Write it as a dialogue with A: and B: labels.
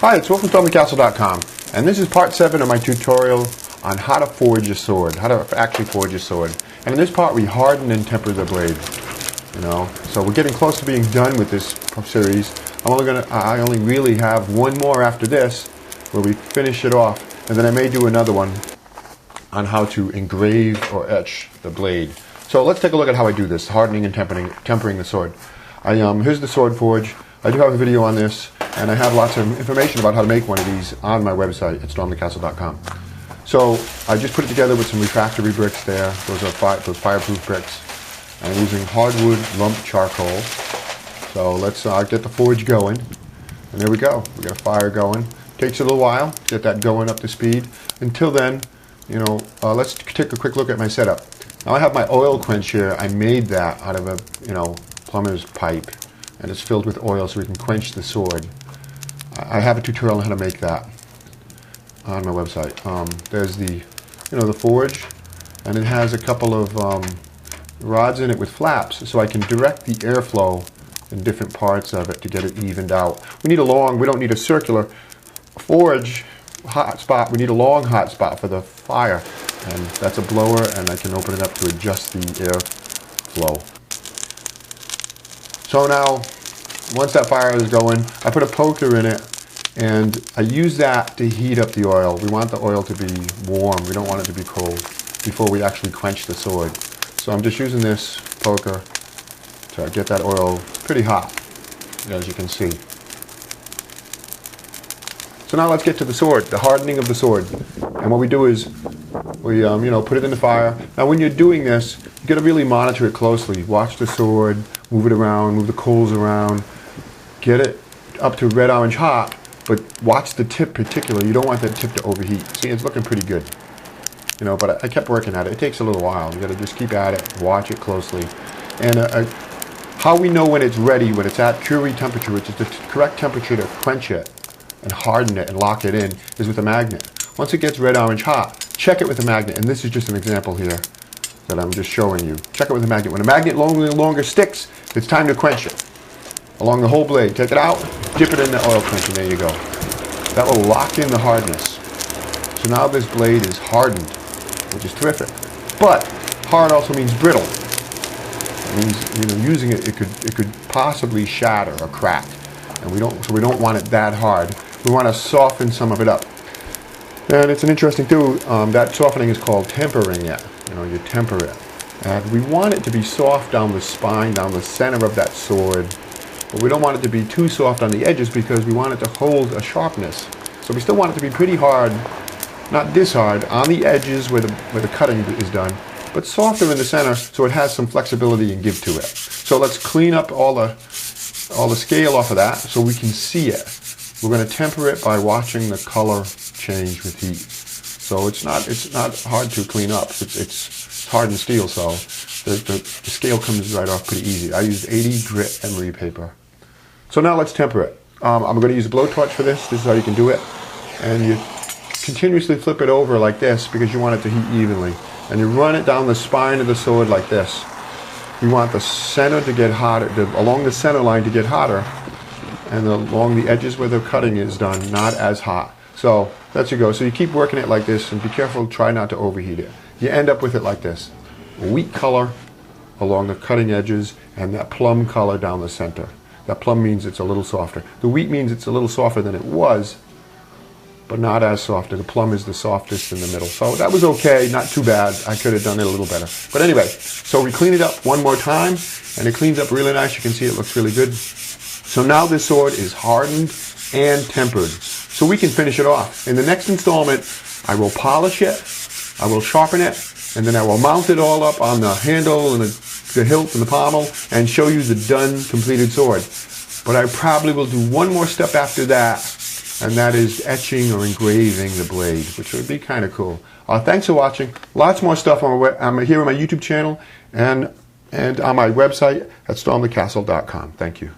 A: Hi, it's Will from swordmaking.com, and this is part 7 of my tutorial on how to forge a sword, how to actually forge a sword. And in this part we harden and temper the blade. So we're getting close to being done with this series. I only really have one more after this where we finish it off, and then I may do another one on how to engrave or etch the blade. So let's take a look at how I do this, hardening and tempering the sword. Here's the sword forge. I do have a video on this, and I have lots of information about how to make one of these on my website at stormthecastle.com. So I just put it together with some refractory bricks there. Those are those fireproof bricks. I'm using hardwood lump charcoal. So let's get the forge going. And there we go. We got a fire going. Takes a little while to get that going up to speed. Until then, let's take a quick look at my setup. Now I have my oil quench here. I made that out of a plumber's pipe, and it's filled with oil so we can quench the sword. I have a tutorial on how to make that on my website. There's the forge, and it has a couple of rods in it with flaps, so I can direct the airflow in different parts of it to get it evened out. We don't need a circular forge hot spot. We need a long hot spot for the fire, and that's a blower, and I can open it up to adjust the airflow. So now, once that fire is going, I put a poker in it, and I use that to heat up the oil. We want the oil to be warm. We don't want it to be cold before we actually quench the sword. So I'm just using this poker to get that oil pretty hot, as you can see. So now let's get to the sword, the hardening of the sword. And what we do is we put it in the fire. Now when you're doing this, you got to really monitor it closely. Watch the sword, move it around, move the coals around, get it up to red orange hot, but watch the tip particularly. You don't want that tip to overheat. See, it's looking pretty good. But I kept working at it. It takes a little while. You got to just keep at it, watch it closely. And how we know when it's ready, when it's at Curie temperature, which is the correct temperature to quench it and harden it and lock it in, is with a magnet. Once it gets red orange hot, check it with a magnet. And this is just an example here that I'm just showing you. Check it with a magnet. When a magnet longer sticks, it's time to quench it. Along the whole blade, take it out, dip it in the oil quench, and there you go. That will lock in the hardness. So now this blade is hardened, which is terrific. But hard also means brittle. It means using it could possibly shatter or crack, and we don't want it that hard. We want to soften some of it up. And it's an interesting too. That softening is called tempering it. You temper it, and we want it to be soft down the spine, down the center of that sword. But we don't want it to be too soft on the edges because we want it to hold a sharpness. So we still want it to be pretty hard, not this hard, on the edges where the cutting is done, but softer in the center so it has some flexibility and give to it. So let's clean up all the scale off of that so we can see it. We're going to temper it by watching the color change with heat. So it's not hard to clean up. It's hardened steel, so the scale comes right off pretty easy. I used 80 grit emery paper. So now let's temper it. I'm going to use a blowtorch for this. This is how you can do it. And you continuously flip it over like this because you want it to heat evenly. And you run it down the spine of the sword like this. You want the center to get hotter, along the center line to get hotter, and along the edges where the cutting is done, not as hot. So there you go. So you keep working it like this, and be careful, try not to overheat it. You end up with it like this. A wheat color along the cutting edges, and that plum color down the center. That plum means it's a little softer. The wheat means it's a little softer than it was, but not as soft. The plum is the softest in the middle. So that was okay, not too bad. I could have done it a little better. But anyway, so we clean it up one more time, and it cleans up really nice. You can see it looks really good. So now this sword is hardened and tempered. So we can finish it off. In the next installment, I will polish it, I will sharpen it, and then I will mount it all up on the handle and the hilt and the pommel and show you the done, completed sword. But I probably will do one more step after that, and that is etching or engraving the blade, which would be kind of cool. Thanks for watching. Lots more stuff I'm here on my YouTube channel and on my website at stormthecastle.com. Thank you.